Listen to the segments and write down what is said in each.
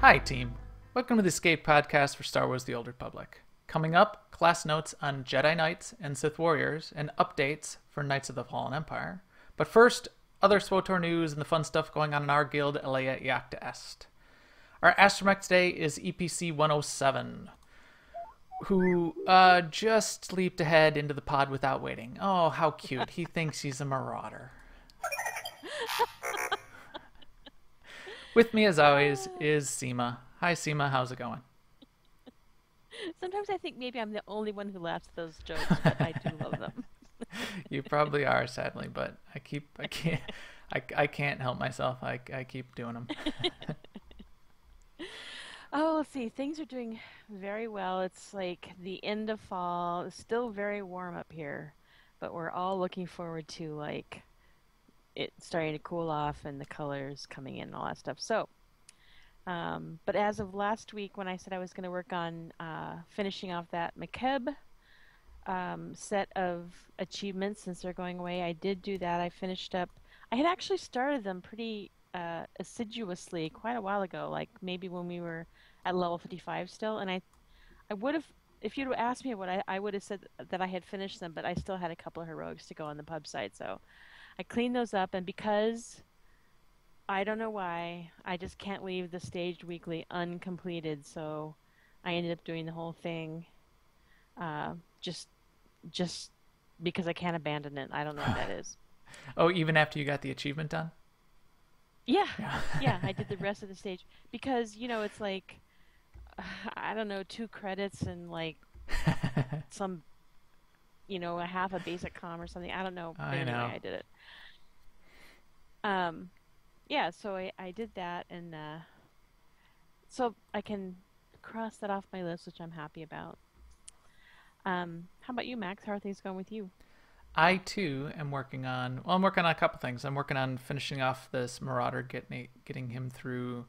Hi, team. Welcome to the Escape Podcast for Star Wars The Old Republic. Coming up, class notes on Jedi Knights and Sith Warriors, and updates for Knights of the Fallen Empire. But first, other SWTOR news and the fun stuff going on in our guild, Elea Iacta Est. Our astromech today is EPC 107, who just leaped ahead into the pod without waiting. Oh, how cute. He thinks he's a marauder. With me, as always, is Seema. Hi, Seema. How's it going? Sometimes I think maybe I'm the only one who laughs at those jokes, but I do love them. You probably are, sadly, but I can't help myself. I keep doing them. Oh, let's see. Things are doing very well. It's like the end of fall. It's still very warm up here, but we're all looking forward to like it starting to cool off and the colors coming in and all that stuff. So, but as of last week, when I said I was going to work on finishing off that McKeb set of achievements since they're going away, I did do that. I finished up. I had actually started them pretty assiduously quite a while ago, like maybe when we were at level 55 still, and I would have, if you'd have asked me what I would have said that I had finished them, but I still had a couple of heroics to go on the pub site, so I cleaned those up, and because I don't know why, I just can't leave the staged weekly uncompleted, so I ended up doing the whole thing just because I can't abandon it. I don't know what that is. Oh, even after you got the achievement done? Yeah, Yeah. yeah, I did the rest of the stage because, it's like, I don't know, 2 credits and like some, a half a basic comm or something. I don't know. But I anyway, know. I did it. Yeah, so I did that, and so I can cross that off my list, which I'm happy about. How about you, Max? How are things going with you? I too am working on. Well, I'm working on a couple things. I'm working on finishing off this Marauder, getting him through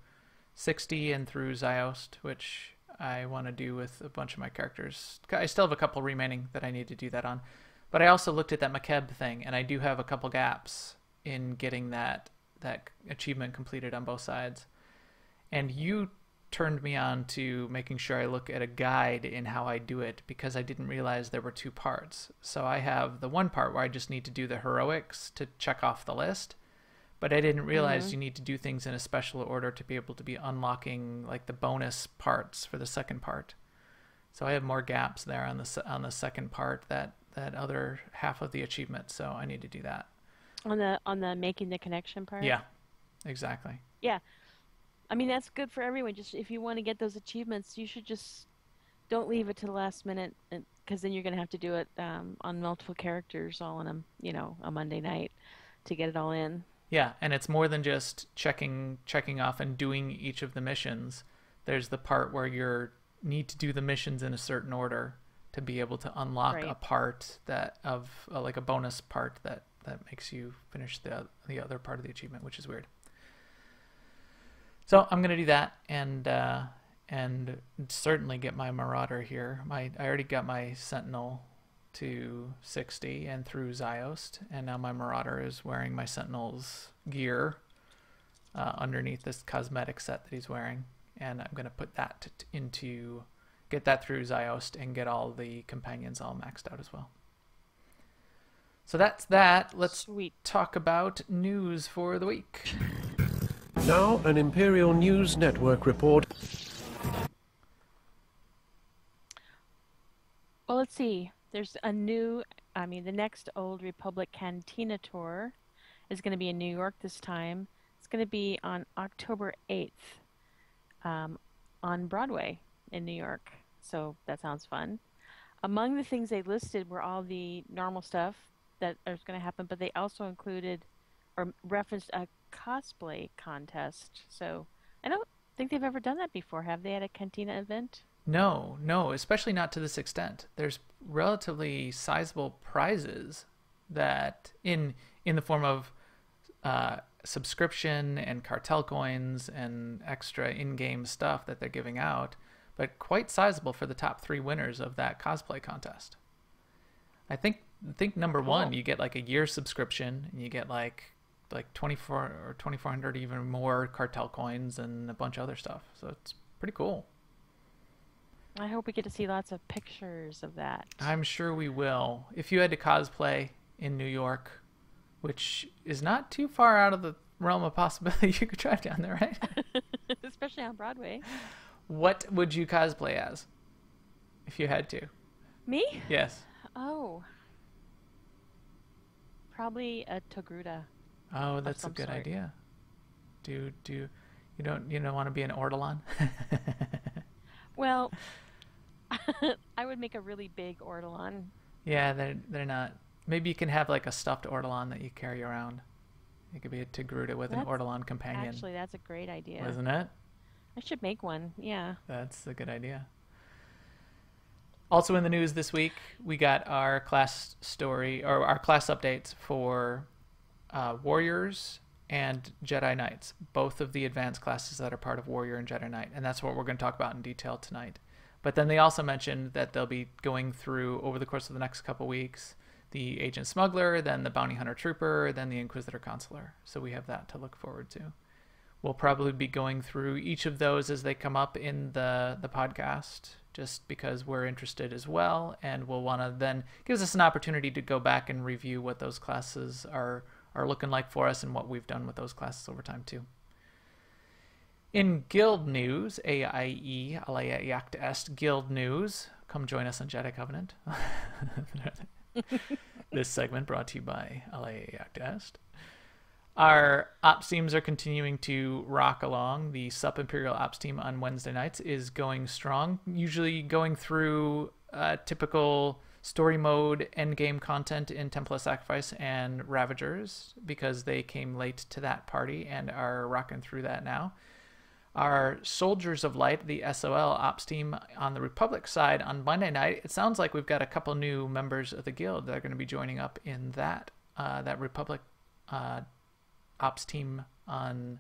60 and through Ziost, which I want to do with a bunch of my characters. I still have a couple remaining that I need to do that on, but I also looked at that McKeb thing, and I do have a couple gaps in getting that achievement completed on both sides. And you turned me on to making sure I look at a guide in how I do it, because I didn't realize there were 2 parts. So I have the one part where I just need to do the heroics to check off the list, but I didn't realize Mm-hmm. you need to do things in a special order to be able to be unlocking like the bonus parts for the second part. So I have more gaps there on the second part, that other half of the achievement, so I need to do that. On the making the connection part? Yeah, exactly. Yeah. I mean, that's good for everyone. Just if you want to get those achievements, you should just don't leave it to the last minute, because then you're going to have to do it on multiple characters all on a Monday night to get it all in. Yeah, and it's more than just checking off and doing each of the missions. There's the part where you need to do the missions in a certain order to be able to unlock a Right. part that of like a bonus part that makes you finish the other part of the achievement, which is weird. So I'm gonna do that and certainly get my Marauder here. I already got my Sentinel to 60 and through Ziost, and now my Marauder is wearing my Sentinel's gear underneath this cosmetic set that he's wearing, and I'm gonna put that get that through Ziost and get all the companions all maxed out as well. So that's that. Let's Sweet. talk about news for the week. Now, an Imperial News Network report. Well, let's see. There's the next Old Republic Cantina tour is going to be in New York this time. It's going to be on October 8th on Broadway in New York. So that sounds fun. Among the things they listed were all the normal stuff that is going to happen, but they also included or referenced a cosplay contest. So I don't think they've ever done that before. Have they at a Cantina event? No, especially not to this extent. There's relatively sizable prizes that in the form of subscription and cartel coins and extra in-game stuff that they're giving out, but quite sizable for the top 3 winners of that cosplay contest. I think number Cool. 1, you get like a year subscription, and you get like like 24 or 2,400 even more cartel coins and a bunch of other stuff. So it's pretty cool. I hope we get to see lots of pictures of that. I'm sure we will. If you had to cosplay in New York, which is not too far out of the realm of possibility, you could drive down there, right? Especially on Broadway. What would you cosplay as if you had to? Me? Yes. Oh. Probably a Togruta. Oh, that's a some good sort. idea. Do you don't want to be an Ortolan? Well, I would make a really big Ortolan. Yeah, they're not. Maybe you can have like a stuffed Ortolan that you carry around. It could be a Togruta with an That's Ortolan companion. Actually, that's a great idea. Wasn't it? I should make one. Yeah. That's a good idea. Also in the news this week, we got our class story or our class updates for Warriors and Jedi Knights, both of the advanced classes that are part of Warrior and Jedi Knight, and that's what we're going to talk about in detail tonight. But then they also mentioned that they'll be going through over the course of the next couple weeks the Agent Smuggler, then the Bounty Hunter Trooper, then the Inquisitor Consular. So we have that to look forward to. We'll probably be going through each of those as they come up in the podcast, just because we're interested as well, and we'll want to then gives us an opportunity to go back and review what those classes are looking like for us and what we've done with those classes over time too. In Guild news, AIE, Alea Yact Est, Guild news, come join us on Jedi Covenant. This segment brought to you by Alea Yact Est. Our ops teams are continuing to rock along. The Sup Imperial ops team on Wednesday nights is going strong, usually going through typical story mode endgame content in Temple of Sacrifice and Ravagers, because they came late to that party and are rocking through that now. Our Soldiers of Light, the SOL ops team on the Republic side on Monday night, it sounds like we've got a couple new members of the guild that are going to be joining up in that Republic ops team on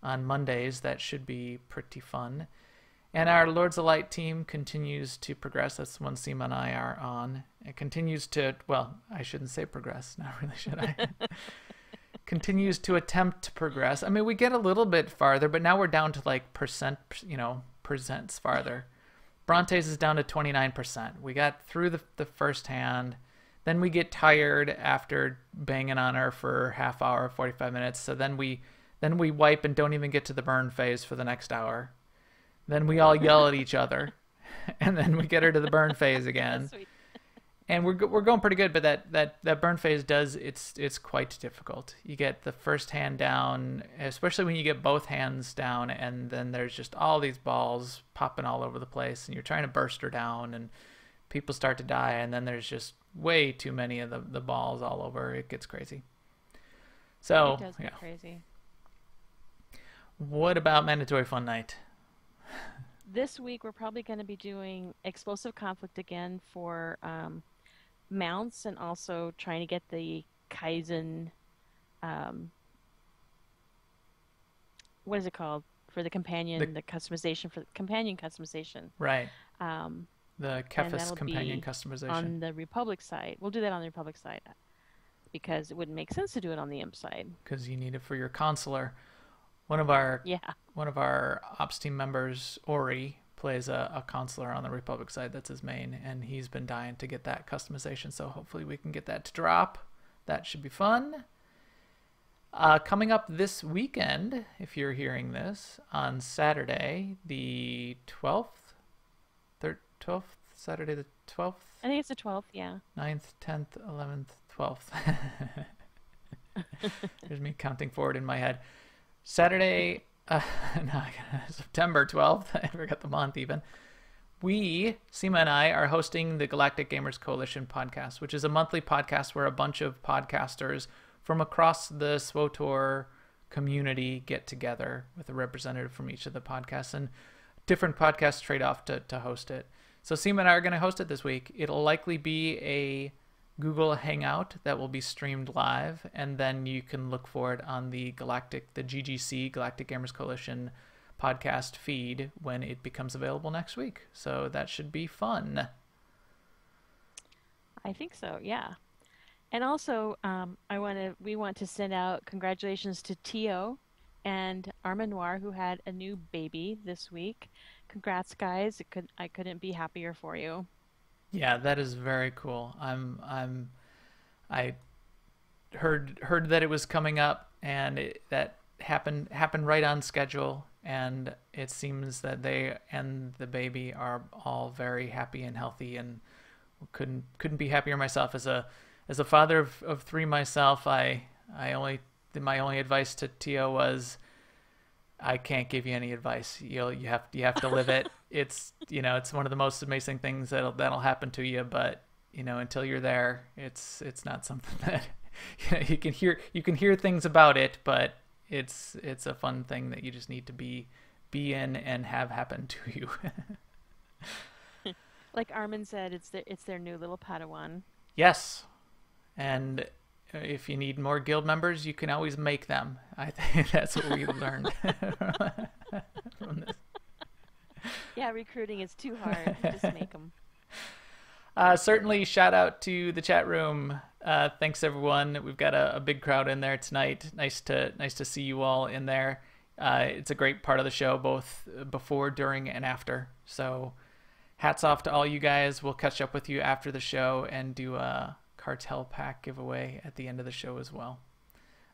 Mondays. That should be pretty fun. And our Lords of Light team continues to progress. That's the one Seema and I are on. It continues to, well, I shouldn't say progress. Not really, should I? Continues to attempt to progress. I mean, we get a little bit farther, but now we're down to like percents farther. Brontes is down to 29%. We got through the first hand. Then we get tired after banging on her for half hour, 45 minutes. So then we wipe and don't even get to the burn phase for the next hour. Then we all yell at each other, and then we get her to the burn phase again. Sweet. And we're going pretty good, but that burn phase it's quite difficult. You get the first hand down, especially when you get both hands down, and then there's just all these balls popping all over the place, and you're trying to burst her down, and people start to die, and then there's just way too many of the balls all over. It gets crazy. So It does get crazy. What about Mandatory Fun Night? This week we're probably going to be doing Explosive Conflict again for mounts, and also trying to get the Kaizen, what is it called? For the companion, the customization, for the companion customization. Right. The KotFE companion customization. On the Republic side. We'll do that on the Republic side, because it wouldn't make sense to do it on the Imp side. Because you need it for your consular. One of our ops team members, Ori, plays a consular on the Republic side. That's his main, and he's been dying to get that customization, so hopefully we can get that to drop. That should be fun. Coming up this weekend, if you're hearing this, on Saturday, the 12th? 12th? Saturday the 12th? I think it's the 12th, yeah. 9th, 10th, 11th, 12th. There's me counting forward in my head. Saturday, September 12th, I forgot the month even, Seema and I, are hosting the Galactic Gamers Coalition podcast, which is a monthly podcast where a bunch of podcasters from across the SWTOR community get together with a representative from each of the podcasts, and different podcasts trade off to host it. So Seema and I are going to host it this week. It'll likely be a Google Hangout that will be streamed live, and then you can look for it on the GGC, Galactic Gamers Coalition podcast feed when it becomes available next week. So that should be fun. I think so, yeah. And also, we want to send out congratulations to Tio and Armanoir, who had a new baby this week. Congrats, guys! I couldn't be happier for you. Yeah, that is very cool. I heard that it was coming up, and that happened right on schedule. And it seems that they and the baby are all very happy and healthy, and couldn't be happier myself. As a father of three myself, I only my only advice to Tio was, I can't give you any advice. You have to live it. It's it's one of the most amazing things that'll happen to you. But until you're there, it's not something that you can hear things about it, but it's a fun thing that you just need to be in and have happen to you. Like Armin said, it's their new little Padawan. Yes, and if you need more guild members, you can always make them. I think that's what we learned from this. Yeah, recruiting is too hard. Just make them. Certainly, shout out to the chat room. Thanks everyone. We've got a big crowd in there tonight. Nice to see you all in there. It's a great part of the show, both before, during, and after. So, hats off to all you guys. We'll catch up with you after the show and do a cartel pack giveaway at the end of the show as well.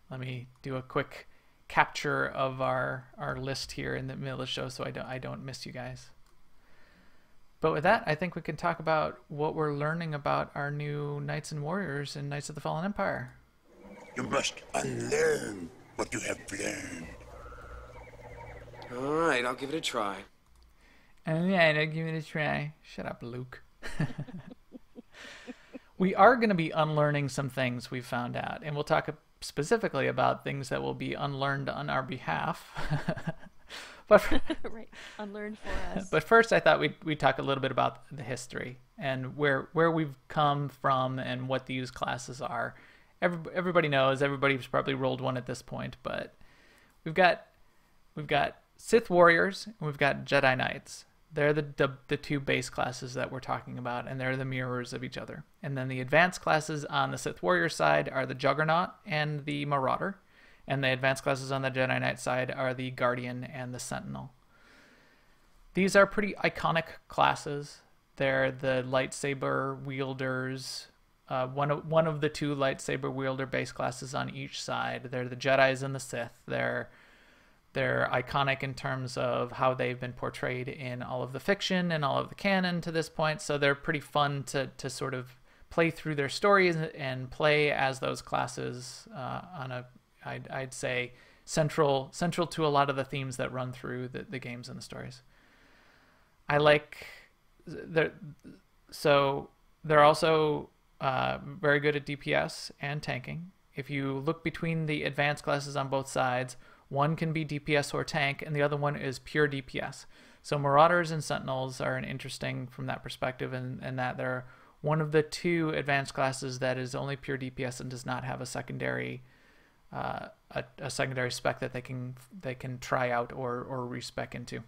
Let me do a quick capture of our list here in the middle of the show so I don't miss you guys. But with that, I think we can talk about what we're learning about our new Knights and Warriors in Knights of the Fallen Empire. You must unlearn what you have learned. All right, I'll give it a try. And yeah, I'll give it a try. Shut up, Luke. We are going to be unlearning some things we found out, and we'll talk specifically about things that will be unlearned on our behalf. But Right, unlearned for us. but first, I thought we'd talk a little bit about the history and where we've come from and what these classes are. Everybody knows. Everybody's probably rolled one at this point, but we've got Sith warriors and we've got Jedi Knights. They're the two base classes that we're talking about, and they're the mirrors of each other. And then the advanced classes on the Sith warrior side are the Juggernaut and the Marauder. And the advanced classes on the Jedi Knight side are the Guardian and the Sentinel. These are pretty iconic classes. They're the lightsaber wielders, one of the two lightsaber wielder base classes on each side. They're the Jedis and the Sith. They're iconic in terms of how they've been portrayed in all of the fiction and all of the canon to this point. So they're pretty fun to sort of play through their stories and play as those classes on a, I'd say, central to a lot of the themes that run through the games and the stories. So they're also very good at DPS and tanking. If you look between the advanced classes on both sides, one can be DPS or tank, and the other one is pure DPS. So Marauders and Sentinels are interesting from that perspective, and that they're one of the two advanced classes that is only pure DPS and does not have a secondary spec that they can try out or respec into.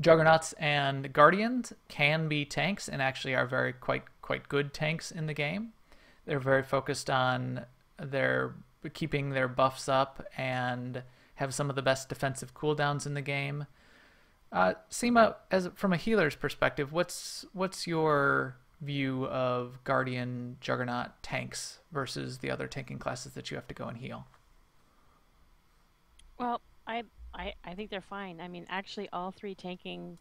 Juggernauts and Guardians can be tanks and actually are very quite good tanks in the game. They're very focused on keeping their buffs up and have some of the best defensive cooldowns in the game. Seema, from a healer's perspective, what's your view of Guardian, Juggernaut tanks versus the other tanking classes that you have to go and heal? Well, I think they're fine. I mean, actually, all three tanking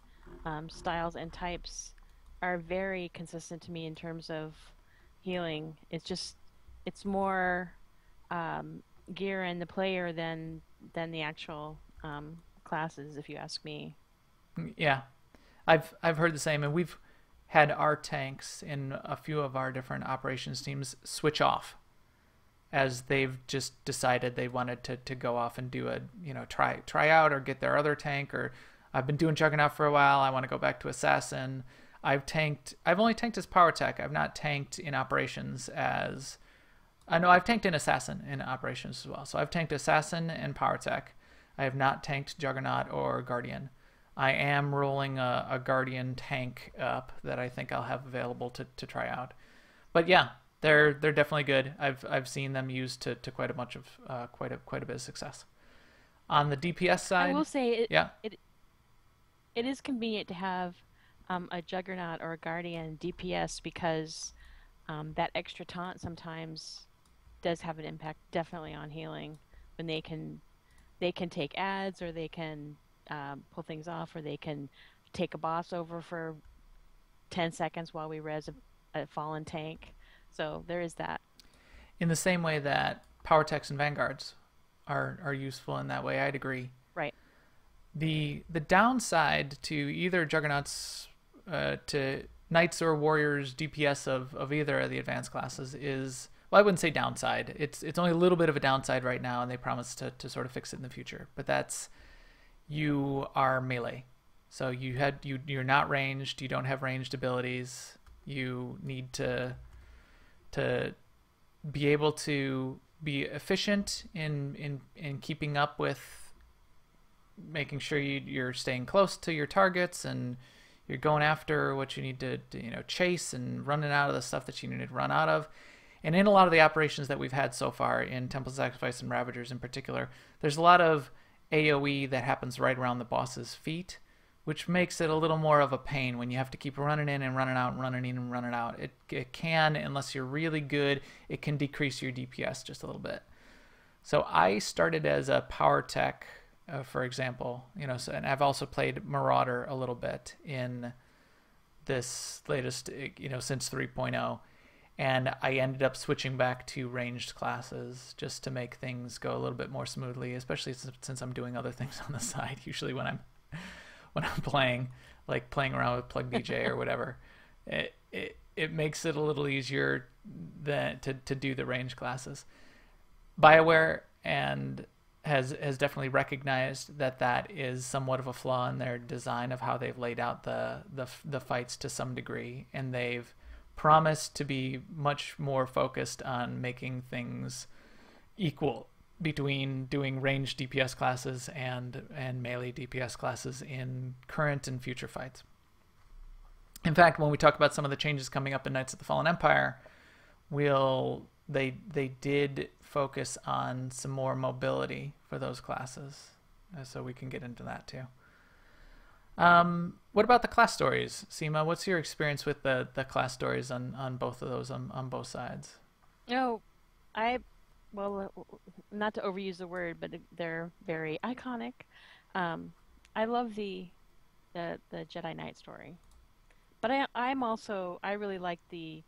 styles and types are very consistent to me in terms of healing. It's more gear in the player than the actual classes, if you ask me. Yeah, I've heard the same, and we've had our tanks in a few of our different operations teams switch off as they've just decided they wanted to go off and do a try out or get their other tank, or I've been doing Juggernaut for a while, I want to go back to Assassin. I've only tanked as power tech. I've not tanked in operations as I know I've tanked in Assassin in operations as well. So I've tanked Assassin and power tech. I have not tanked Juggernaut or Guardian. I am rolling a Guardian tank up that I think I'll have available to try out. But yeah, they're definitely good. I've seen them used to quite a bunch of quite a bit of success. On the DPS I side, will say yeah, it is convenient to have a Juggernaut or a Guardian DPS because that extra taunt sometimes does have an impact definitely on healing when they can take ads or they can pull things off or they can take a boss over for 10 seconds while we res a fallen tank. So there is that. in the same way that power techs and vanguards are useful in that way. I'd agree. Right. The downside to either juggernauts to knights or warriors DPS of either of the advanced classes is, well, I wouldn't say downside. It's only a little bit of a downside right now, and they promise to sort of fix it in the future. But that's, you are melee, so you're not ranged. You don't have ranged abilities. You need to be able to be efficient in keeping up with making sure you're staying close to your targets and you're going after what you need to chase and running out of the stuff that you need to run out of. And in a lot of the operations that we've had so far in Temple Sacrifice and Ravagers in particular, there's a lot of AoE that happens right around the boss's feet, which makes it a little more of a pain when you have to keep running in and running out and running in and running out. It can, unless you're really good, it can decrease your DPS just a little bit. So I started as a power tech, for example, and I've also played Marauder a little bit in this latest, since 3.0. And I ended up switching back to ranged classes just to make things go a little bit more smoothly, especially since I'm doing other things on the side. Usually when I'm playing, like playing around with Plug DJ or whatever, it makes it a little easier to do the ranged classes. BioWare has definitely recognized that is somewhat of a flaw in their design of how they've laid out the fights to some degree, and they've promised to be much more focused on making things equal between doing ranged DPS classes and melee DPS classes in current and future fights. In fact, when we talk about some of the changes coming up in Knights of the Fallen Empire, they did focus on some more mobility for those classes, so we can get into that too. What about the class stories, Seema? What's your experience with the class stories on both of those on both sides? Oh, well, not to overuse the word, but they're very iconic. I love the Jedi Knight story, but I really like the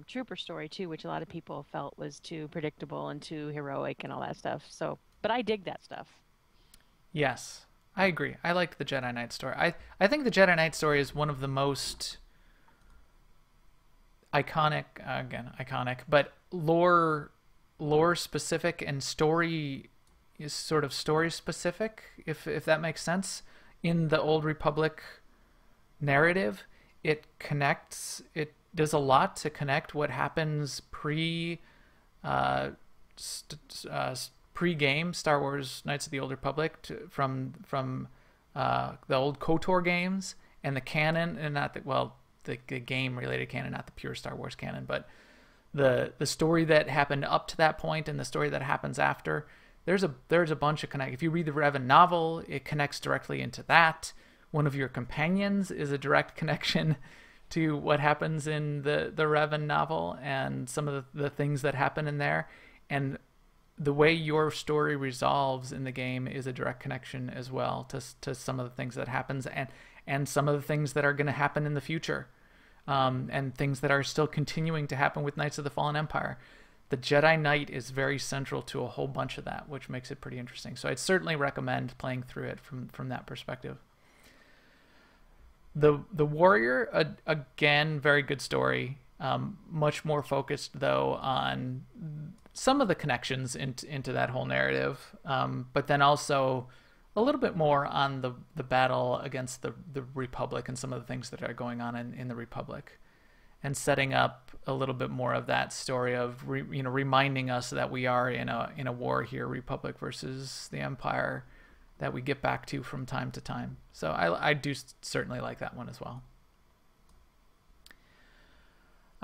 Trooper story too, which a lot of people felt was too predictable and too heroic and all that stuff. So, but I dig that stuff. Yes, I agree. I like the Jedi Knight story. I think the Jedi Knight story is one of the most iconic, but lore specific and story is sort of story specific, if that makes sense. In the Old Republic narrative, it does a lot to connect what happens pre-game Star Wars Knights of the Old Republic from the old KOTOR games and the canon, and not the game related canon, not the pure Star Wars canon, but the story that happened up to that point and the story that happens after. There's a bunch of connect. If you read the Revan novel, it connects directly into that. One of your companions is a direct connection to what happens in the Revan novel and some of the things that happen in there. And the way your story resolves in the game is a direct connection as well to some of the things that happens and some of the things that are going to happen in the future, and things that are still continuing to happen with Knights of the Fallen Empire. The Jedi Knight is very central to a whole bunch of that, which makes it pretty interesting. So I'd certainly recommend playing through it from that perspective. The Warrior, again, very good story. Much more focused, though, on some of the connections into that whole narrative, but then also a little bit more on the battle against the Republic and some of the things that are going on in the Republic, and setting up a little bit more of that story of reminding us that we are in a war here, Republic versus the Empire, that we get back to from time to time. So I do certainly like that one as well.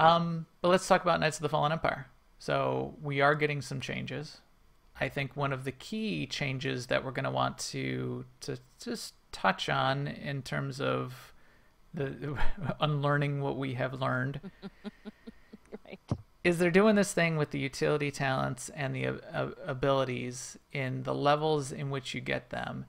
But let's talk about Knights of the Fallen Empire. So we are getting some changes. I think one of the key changes that we're going to want to just touch on in terms of the unlearning what we have learned Right. is they're doing this thing with the utility talents and the abilities in the levels in which you get them.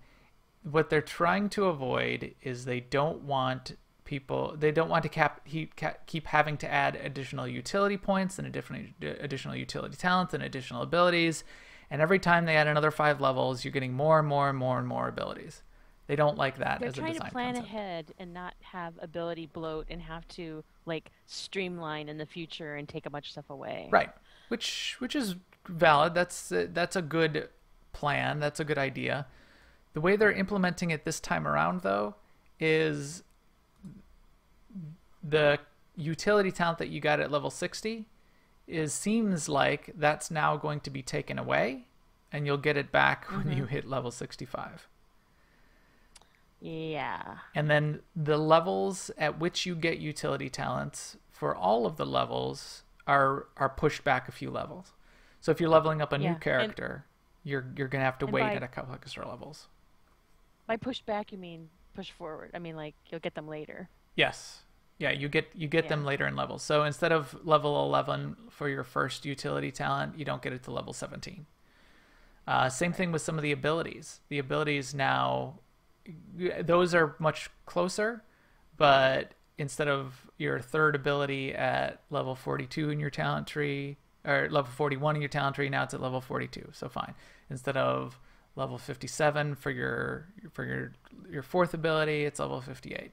What they're trying to avoid is they don't want to keep having to add additional utility points and additional utility talents and additional abilities. And every time they add another 5 levels, you're getting more and more and more and more abilities. They don't like that They're as a trying design to plan concept. ahead and not have ability bloat and have to like streamline in the future and take a bunch of stuff away. Right. Which is valid. That's a good plan. That's a good idea. The way they're implementing it this time around, though, is the utility talent that you got at level 60 seems like that's now going to be taken away, and you'll get it back when you hit level 65. Yeah. And then the levels at which you get utility talents for all of the levels are pushed back a few levels. So if you're leveling up a new Yeah, character, you're gonna have to and wait by- at a couple extra levels. By push back, you mean push forward. I mean, like, you'll get them later. Yes. Yeah, you get them Yeah. later in levels. So instead of level 11 for your first utility talent, you don't get it to level 17. Same thing with some of the abilities. The abilities now, those are much closer, but instead of your third ability at level 42 in your talent tree, or level 41 in your talent tree, now it's at level 42. So fine. Instead of level 57 for your fourth ability, it's level 58.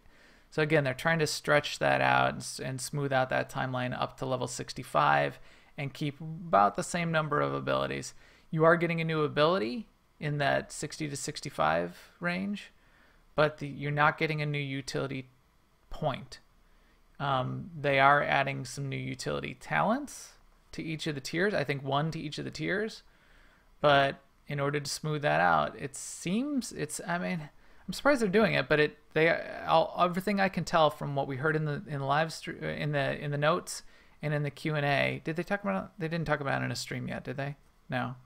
So again, they're trying to stretch that out and smooth out that timeline up to level 65 and keep about the same number of abilities. You are getting a new ability in that 60 to 65 range, but you're not getting a new utility point. They are adding some new utility talents to each of the tiers. I think 1 to each of the tiers. But in order to smooth that out, I mean, I'm surprised they're doing it, but everything I can tell from what we heard in the live stream, in the notes and in the Q&A. Did they talk about it? They didn't talk about it in a stream yet, did they? No.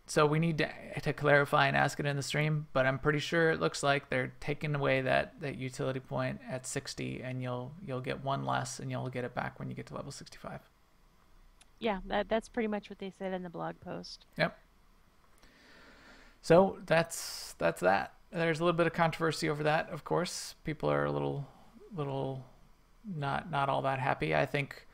So we need to clarify and ask it in the stream, but I'm pretty sure it looks like they're taking away that utility point at 60, and you'll get 1 less, and you'll get it back when you get to level 65. Yeah, that's pretty much what they said in the blog post. Yep. So that's that. There's a little bit of controversy over that, of course. People are a little not all that happy. I think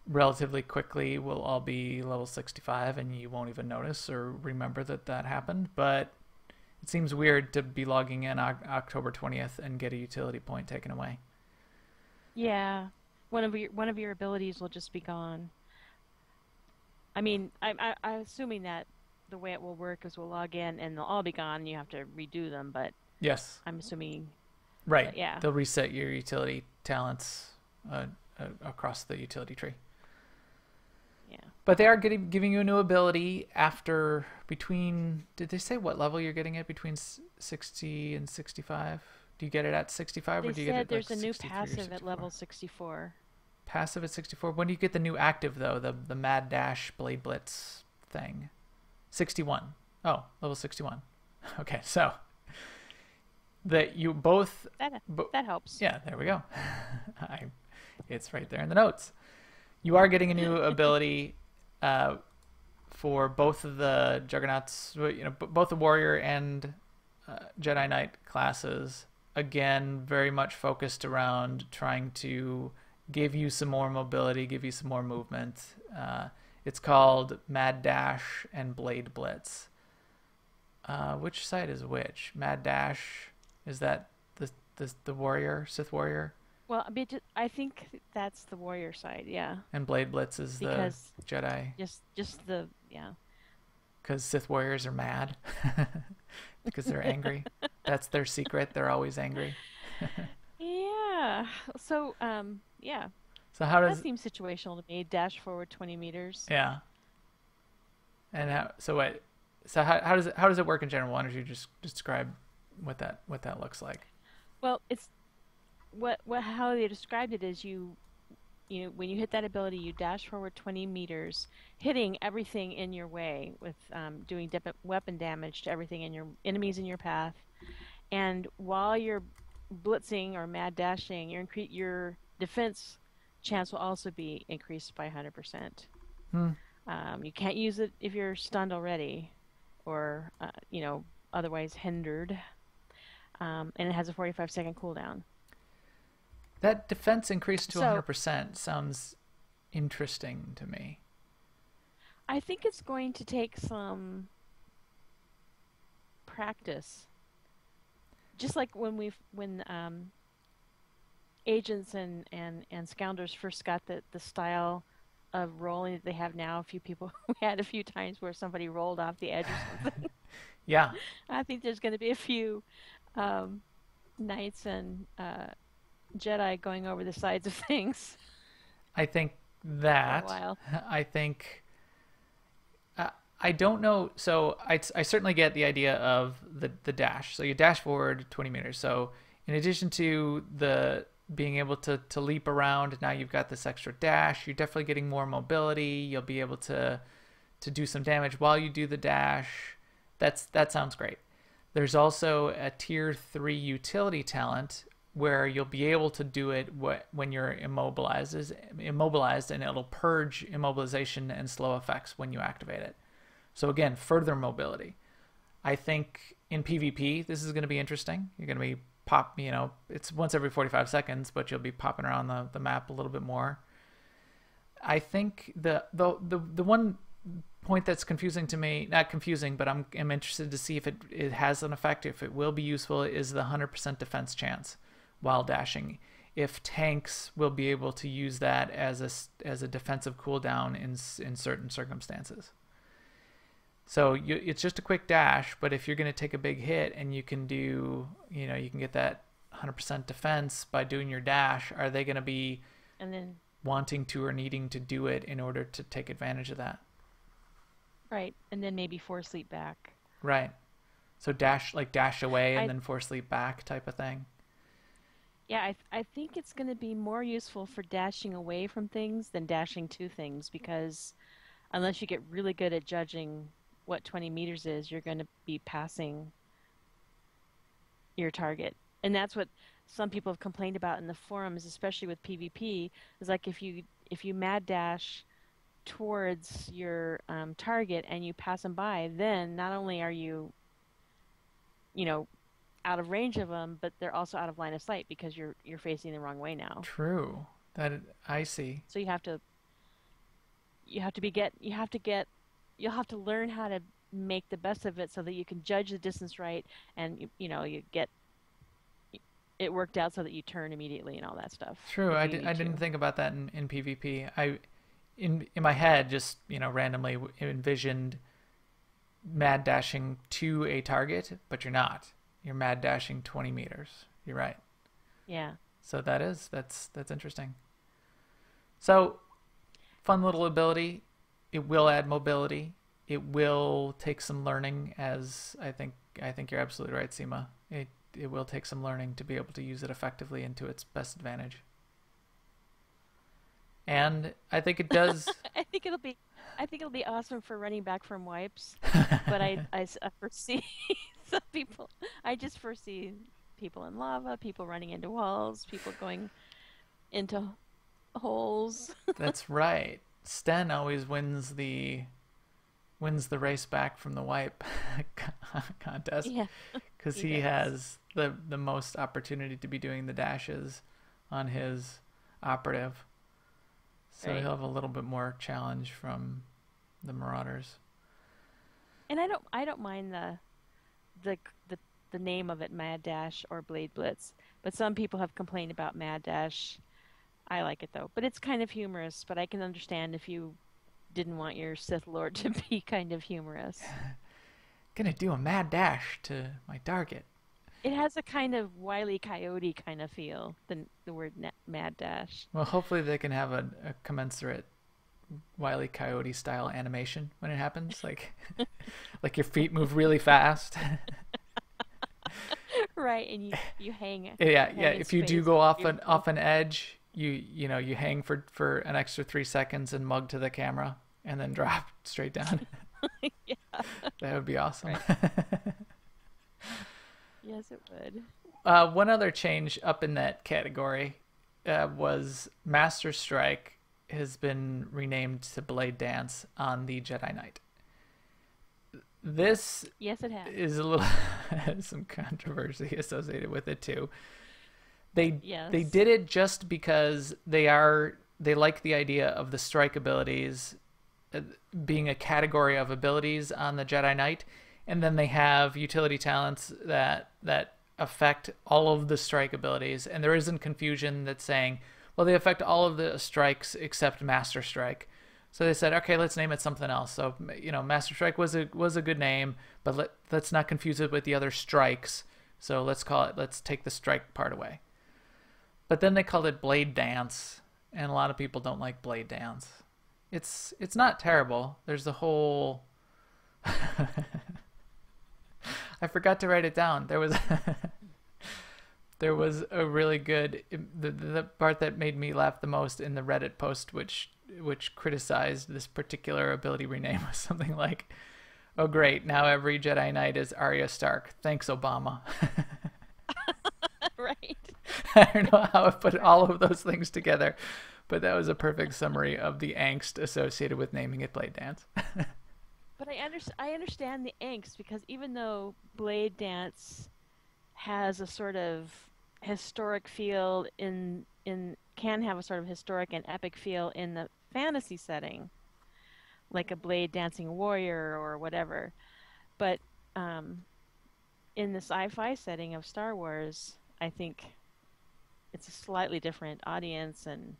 relatively quickly we'll all be level 65 and you won't even notice or remember that happened. But it seems weird to be logging in October 20th and get a utility point taken away. Yeah, one of your abilities will just be gone. I mean, I'm assuming that the way it will work is we'll log in and they'll all be gone and you have to redo them, but Yes. I'm assuming... Right. Yeah. They'll reset your utility talents across the utility tree. Yeah. But they are giving you a new ability between... Did they say what level you're getting it between 60 and 65? Do you get it at 65 or do you get it at They said there's a new 63 or passive at 64? level 64. Passive at 64? When do you get the new active, though? The Mad Dash Blade Blitz thing? 61. Oh, level 61. Okay, so... that you both... That helps. Yeah, there we go. It's right there in the notes. You are getting a new ability for both of the Juggernauts, both the Warrior and Jedi Knight classes. Again, very much focused around trying to give you some more mobility, give you some more movement. It's called Mad Dash and Blade Blitz. Which side is which? Mad Dash, is that the Warrior, Sith Warrior? Well, I think that's the warrior side, yeah. And Blade Blitz is Because the Jedi. Just the, yeah. Because Sith Warriors are mad. Because they're angry. That's their secret. They're always angry. Yeah. So, yeah. So how That does... seems situational to me. Dash forward 20 meters. Yeah. And how does it work in general? Why don't you just describe what that looks like? Well, it's how they described it is when you hit that ability, you dash forward 20 meters, hitting everything in your way with doing weapon damage to everything in your enemies in your path. And while you're blitzing or mad dashing, your defense chance will also be increased by 100%. You can't use it if you're stunned already, or otherwise hindered. And it has a 45-second cooldown. That defense increase to 100% sounds interesting to me. I think it's going to take some practice. Just like when agents and scoundrels first got the style of rolling that they have now. A few people we had a few times where somebody rolled off the edge or something. Yeah. I think there's going to be a few knights and Jedi going over the sides of things. I think that. For a while. I think. I don't know. So I certainly get the idea of the dash. So you dash forward 20 meters. So in addition to the being able to leap around, now you've got this extra dash. You're definitely getting more mobility. You'll be able to do some damage while you do the dash. That sounds great. There's also a tier 3 utility talent where you'll be able to do it when you're immobilized, and it'll purge immobilization and slow effects when you activate it. So again, further mobility. I think in PvP, this is going to be interesting. You're going to be it's once every 45 seconds, but you'll be popping around the map a little bit more. I think the one point that's confusing to me, not confusing, but I'm interested to see if it has an effect, if it will be useful, is the 100% defense chance while dashing. If tanks will be able to use that as a defensive cooldown in certain circumstances. So it's just a quick dash, but if you're going to take a big hit and you can you can get that 100% defense by doing your dash, are they going to be wanting to or needing to do it in order to take advantage of that? Right, and then maybe force leap back. Right. So dash away and then force leap back type of thing. Yeah, I think it's going to be more useful for dashing away from things than dashing to things, because unless you get really good at judging what 20 meters is, you're going to be passing your target. And that's what some people have complained about in the forums, especially with PvP, is like if you mad dash towards your target and you pass them by, then not only are you out of range of them, but they're also out of line of sight because you're facing the wrong way now. True. That I see. So you'll have to learn how to make the best of it so that you can judge the distance right, and you get it worked out so that you turn immediately and all that stuff. True. I didn't think about that in PvP. In my head, just randomly envisioned mad dashing to a target, but you're not. You're mad dashing 20 meters. You're right. Yeah. So that's interesting. So fun little ability. It will add mobility. It will take some learning, as I think you're absolutely right, Seema. It will take some learning to be able to use it effectively and to its best advantage. And I think it does. I think it'll be awesome for running back from wipes. But I foresee some people. I just foresee people in lava, people running into walls, people going into holes. That's right. Sten always wins the race back from the wipe contest, because he has the most opportunity to be doing the dashes on his operative, so He'll have a little bit more challenge from the Marauders. And I don't mind the name of it, Mad Dash or Blade Blitz, but some people have complained about Mad Dash. I like it though, but it's kind of humorous. But I can understand if you didn't want your Sith Lord to be kind of humorous. Gonna do a mad dash to my target. It has a kind of Wile E. Coyote kind of feel, the word mad dash. Well, hopefully they can have a commensurate Wile E. Coyote style animation when it happens, like your feet move really fast. Right, and you hang. Yeah. If you do go off an edge, you hang for an extra 3 seconds and mug to the camera and then drop straight down. Yeah. That would be awesome. Right. Yes, it would. One other change up in that category was Master Strike has been renamed to Blade Dance on the Jedi Knight. This Yes, it has. is a little has some controversy associated with it too. Yes. They did it just because they like the idea of the strike abilities being a category of abilities on the Jedi Knight, and then they have utility talents that affect all of the strike abilities, and there isn't confusion that's saying, well, they affect all of the strikes except Master Strike. So they said, okay, let's name it something else. So, Master Strike was a good name, but let's not confuse it with the other strikes. So let's take the strike part away. But then they called it Blade Dance, and a lot of people don't like Blade Dance. It's not terrible. There's the whole I forgot to write it down. There was a really good the part that made me laugh the most in the Reddit post, which criticized this particular ability rename, was something like, "Oh great, now every Jedi Knight is Arya Stark. Thanks, Obama." Right. I don't know how I put all of those things together, but that was a perfect summary of the angst associated with naming it Blade Dance. But I understand the angst, because even though Blade Dance has a sort of historic feel can have a sort of historic and epic feel in the fantasy setting, like a blade dancing warrior or whatever, but in the sci-fi setting of Star Wars, I think it's a slightly different audience, and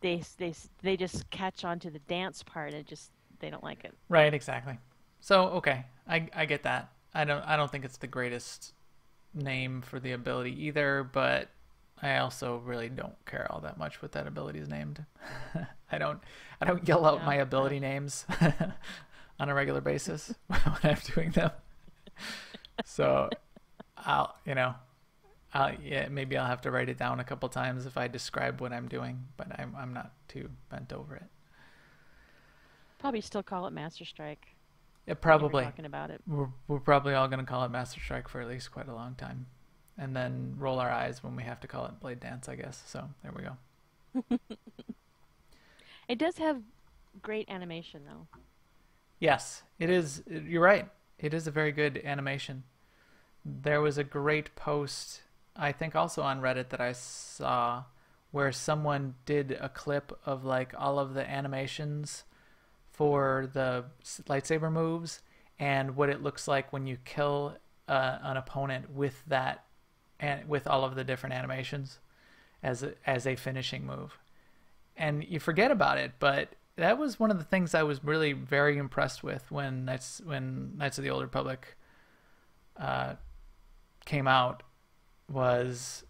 they just catch on to the dance part and they don't like it. Right, exactly. So okay, I get that. I don't think it's the greatest name for the ability either, but I also really don't care all that much what that ability is named. I don't yell out my ability names on a regular basis when I'm doing them. So maybe I'll have to write it down a couple times if I describe what I'm doing, but I'm not too bent over it. Probably still call it Master Strike. Yeah, probably. Talking about it. We're probably all going to call it Master Strike for at least quite a long time, and then roll our eyes when we have to call it Blade Dance, I guess. So there we go. It does have great animation, though. Yes, it is. You're right. It is a very good animation. There was a great post, I think also on Reddit, that I saw where someone did a clip of like all of the animations for the lightsaber moves and what it looks like when you kill an opponent with that, and with all of the different animations as a finishing move. And you forget about it, but that was one of the things I was really very impressed with when Knights of the Old Republic came out, was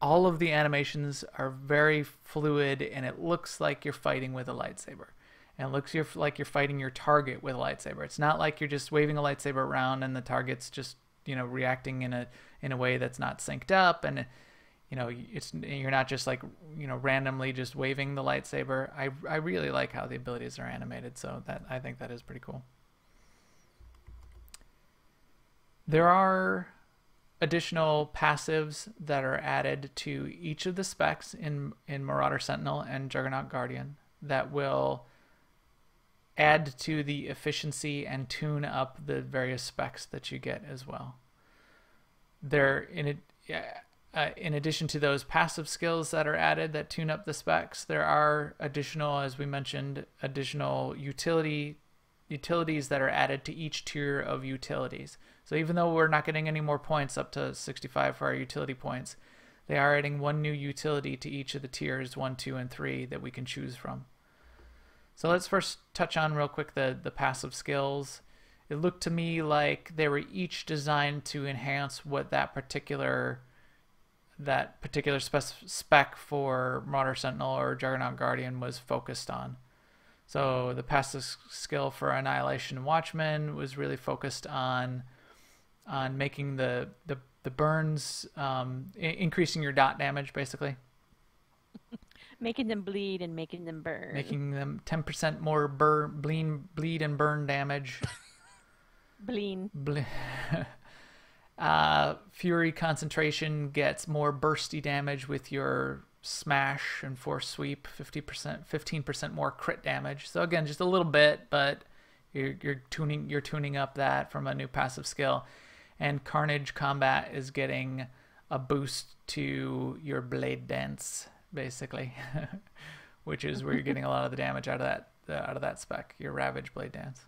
all of the animations are very fluid, and it looks like you're fighting with a lightsaber. And it looks like you're fighting your target with a lightsaber. It's not like you're just waving a lightsaber around and the target's just, reacting in a way that's not synced up, and you're not just like, randomly just waving the lightsaber. I really like how the abilities are animated, so I think that is pretty cool. There are additional passives that are added to each of the specs in Marauder Sentinel and Juggernaut Guardian that will add to the efficiency and tune up the various specs that you get as well. In addition to those passive skills that are added that tune up the specs, there are additional, as we mentioned, utilities that are added to each tier of utilities. So even though we're not getting any more points up to 65 for our utility points, they are adding one new utility to each of the tiers 1, 2, and 3 that we can choose from. So let's first touch on real quick the passive skills. It looked to me like they were each designed to enhance what that particular spec for Marauder Sentinel or Juggernaut Guardian was focused on. So the passive skill for Annihilation Watchman was really focused on making the burns, increasing your dot damage basically, Making them bleed and making them burn. making them 10% more bleed and burn damage. Bleen. Fury concentration gets more bursty damage with your smash and force sweep. 15% more crit damage. So again, just a little bit, but you're tuning up that from a new passive skill. And Carnage Combat is getting a boost to your blade dance, basically, which is where you're getting a lot of the damage out of that spec. Your Ravage blade dance.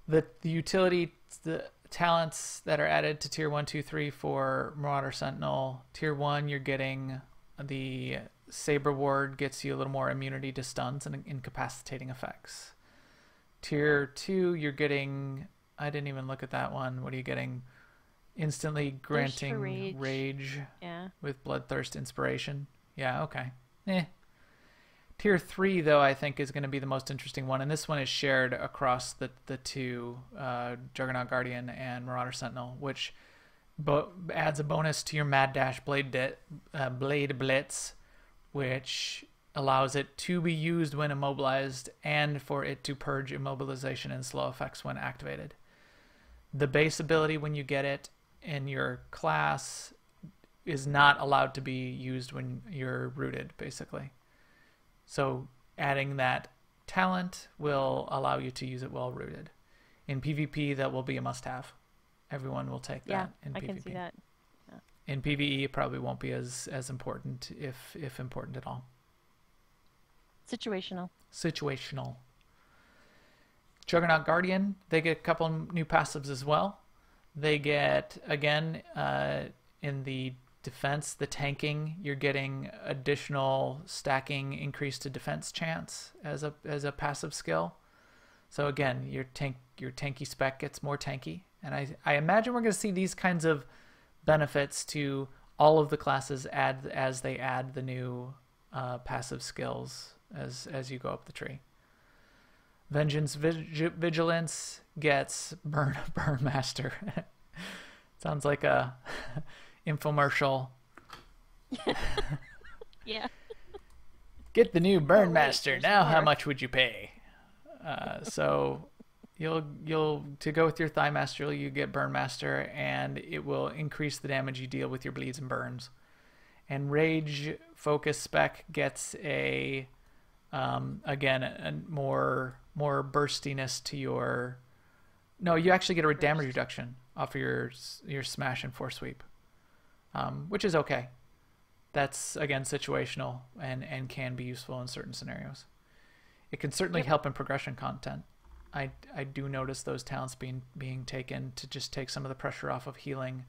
The utility, the talents that are added to tier 1, 2, 3 for Marauder Sentinel. Tier 1, you're getting the Saber Ward, gets you a little more immunity to stuns and incapacitating effects. Tier 2, you're getting, I didn't even look at that one. What are you getting? Instantly granting rage Yeah. with Bloodthirst Inspiration. Yeah, okay. Tier 3, though, I think is going to be the most interesting one, and this one is shared across the two, Juggernaut Guardian and Marauder Sentinel, which adds a bonus to your Mad Dash Blade Blitz, which allows it to be used when immobilized and for it to purge immobilization and slow effects when activated. The base ability, when you get it in your class, is not allowed to be used when you're rooted, basically. So adding that talent will allow you to use it while rooted. In PvP, that will be a must-have. Everyone will take that in PvP. I can see that. Yeah. In PvE, it probably won't be as important, if important at all. Situational. Juggernaut Guardian, they get a couple new passives as well. They get, again, in the defense, the tanking, you're getting additional stacking increase to defense chance as a passive skill. So again, your tanky spec gets more tanky, and I imagine we're going to see these kinds of benefits to all of the classes as they add the new passive skills as you go up the tree. Vengeance Vigilance gets Burn Master. Sounds like a infomercial. Yeah. Get the new Burn Master. There's Now, more. how much would you pay? So you'll to go with your Thigh Master, you get Burn Master, and it will increase the damage you deal with your bleeds and burns. And Rage Focus spec gets a again a more burstiness to your. No, you actually get a damage reduction off of your smash and force sweep, which is okay. That's again situational and can be useful in certain scenarios. It can certainly help in progression content. I do notice those talents being taken to just take some of the pressure off of healing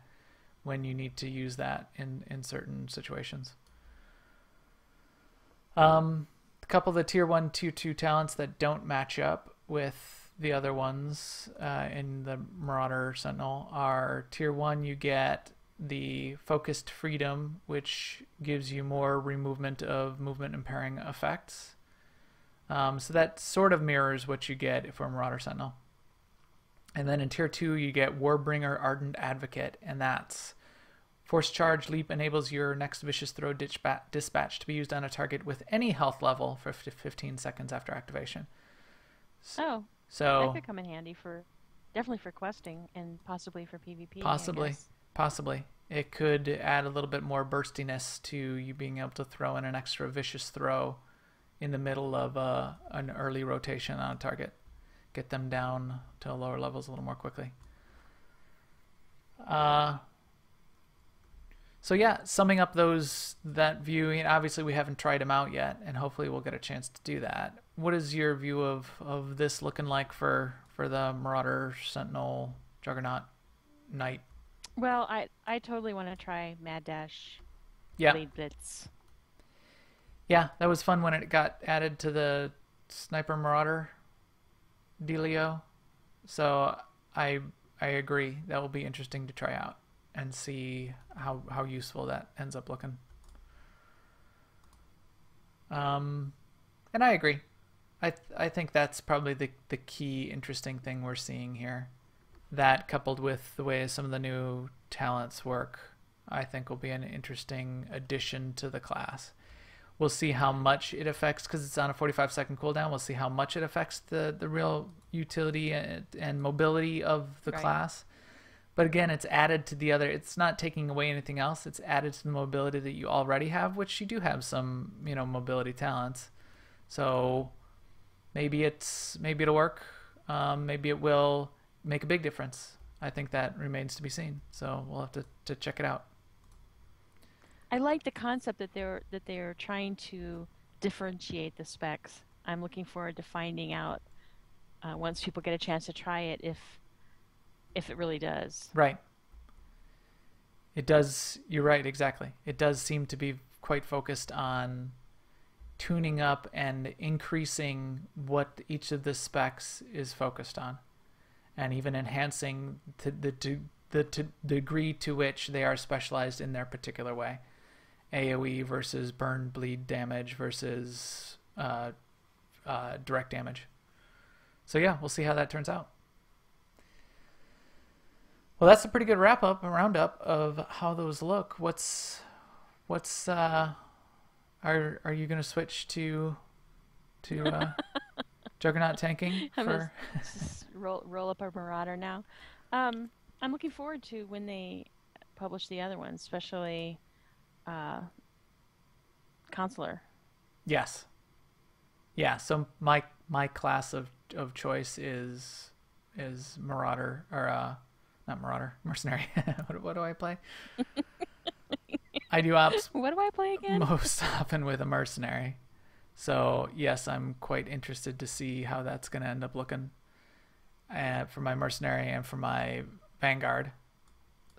when you need to use that in certain situations. A couple of the tier 1, 2 talents that don't match up with the other ones in the Marauder Sentinel are tier 1, you get the Focused Freedom, which gives you more removement of movement impairing effects. So that sort of mirrors what you get from Marauder Sentinel. And then in tier 2, you get Warbringer Ardent Advocate, and that's Force Charge Leap enables your next Vicious Throw Dispatch to be used on a target with any health level for 15 seconds after activation. Oh, So that could come in handy definitely for questing and possibly for PvP. Possibly. It could add a little bit more burstiness to you being able to throw in an extra vicious throw in the middle of an early rotation on a target. Get them down to lower levels a little more quickly. So yeah, summing up that view, obviously we haven't tried them out yet, and hopefully we'll get a chance to do that. What is your view of this looking like for the Marauder, Sentinel, Juggernaut, Knight? Well, I totally want to try Mad Dash Blade Blitz. Yeah, that was fun when it got added to the Sniper Marauder dealio. So I agree. That will be interesting to try out and see how useful that ends up looking. And I agree. I think that's probably the key interesting thing we're seeing here. That coupled with the way some of the new talents work, I think will be an interesting addition to the class. We'll see how much it affects, because it's on a 45-second cooldown. We'll see how much it affects the real utility and mobility of the class. But again, it's added to the other. It's not taking away anything else. It's added to the mobility that you already have, which you do have some, mobility talents. So maybe it'll work. Maybe it will make a big difference. I think that remains to be seen. So we'll have to check it out. I like the concept that they're trying to differentiate the specs. I'm looking forward to finding out once people get a chance to try it if it really does. Right. It does. You're right. Exactly. It does seem to be quite focused on tuning up and increasing what each of the specs is focused on, and even enhancing the degree to which they are specialized in their particular way. AoE versus burn, bleed damage versus direct damage. So yeah, we'll see how that turns out. Well, that's a pretty good roundup of how those look. Are you going to switch to Juggernaut tanking? Just roll up our Marauder now. I'm looking forward to when they publish the other ones, especially Consular. Yes. Yeah. So my class of choice is Marauder, or not Marauder, Mercenary. What do I play? I do ops. What do I play again? Most often with a Mercenary. So yes, I'm quite interested to see how that's going to end up looking for my Mercenary and for my Vanguard.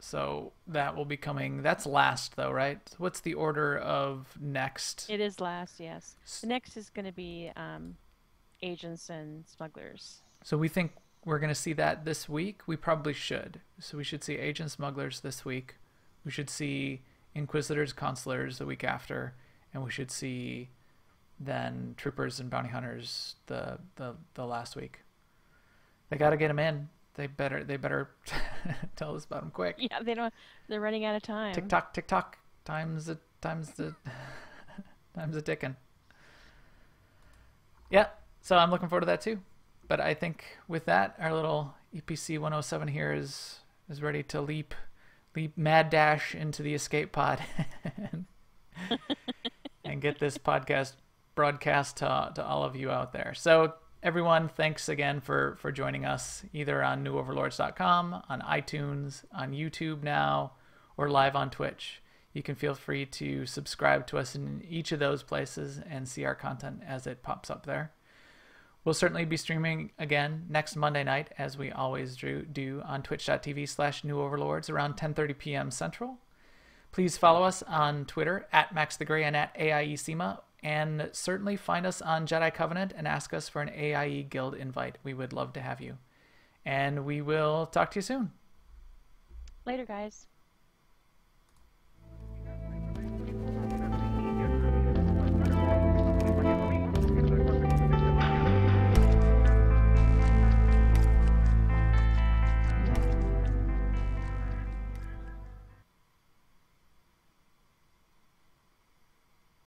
So that will be coming. That's last, though, right? What's the order of next? It is last, yes. The next is going to be Agents and Smugglers. So we think we're going to see that this week. We probably should. So we should see Agents, Smugglers this week. We should see Inquisitors, Consulars the week after, and we should see then Troopers and Bounty Hunters the last week. They got to get them in. They better tell us about them quick. Yeah, they're running out of time. Tick tock. Time's a ticking. Yeah, so I'm looking forward to that too. But I think with that, our little EPC 107 here is ready to leap mad dash into the escape pod and get this podcast broadcast to all of you out there. So everyone, thanks again for joining us either on newoverlords.com, on iTunes, on YouTube now, or live on Twitch. You can feel free to subscribe to us in each of those places and see our content as it pops up there. We'll certainly be streaming again next Monday night, as we always do on twitch.tv/newoverlords around 10:30 p.m. Central. Please follow us on Twitter @MaxTheGray and @AIESEMA. And certainly find us on Jedi Covenant and ask us for an AIE Guild invite. We would love to have you. And we will talk to you soon. Later, guys.